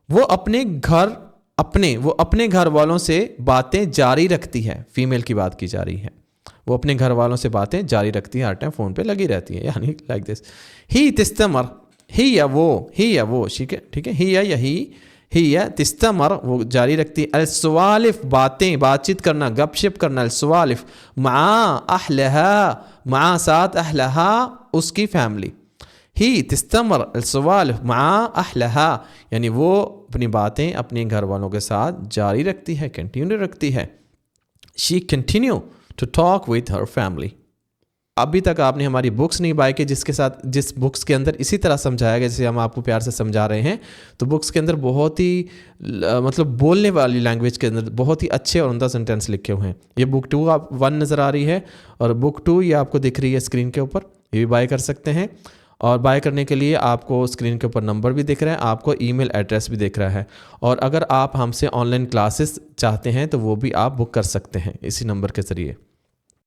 وہ اپنے گھر والوں سے باتیں جاری رکھتی ہے. فیمیل کی بات کی جا رہی ہے. وہ اپنے گھر والوں سے باتیں جاری رکھتی ہے, ہر ٹائم فون پہ لگی رہتی ہے, یعنی لائک دس. ہی تستمر, ہی یا وہ ٹھیک ہے, ہی یا تستمر وہ جاری رکھتی ہے, السوالف بات چیت کرنا, گپ شپ کرنا, السوالف مع اہلہا, مع ساتھ اہلہا اس کی فیملی. ہی تستمر السوالف مع اہلہا, یعنی وہ اپنی باتیں اپنے گھر والوں کے ساتھ جاری رکھتی ہے, کنٹینیو رکھتی ہے. she continue to talk with her family. ابھی تک آپ نے ہماری بکس نہیں بائی کہ جس بکس کے اندر اسی طرح سمجھایا گیا جیسے ہم آپ کو پیار سے سمجھا رہے ہیں. تو بکس کے اندر بہت ہی مطلب بولنے والی لینگویج کے اندر بہت ہی اچھے اور عمدہ سینٹینس لکھے ہوئے ہیں. یہ بک 2 آپ 1 نظر آ رہی ہے, اور بک 2 یہ آپ کو دکھ رہی ہے اسکرین کے اوپر, یہ بھی بائی کر سکتے ہیں. اور بائی کرنے کے لیے آپ کو اسکرین کے اوپر نمبر بھی دکھ رہا ہے, آپ کو ای میل ایڈریس بھی دکھ رہا ہے. اور اگر آپ ہم سے آن لائن کلاسز چاہتے ہیں تو وہ بھی آپ بک کر سکتے ہیں اسی نمبر کے ذریعے.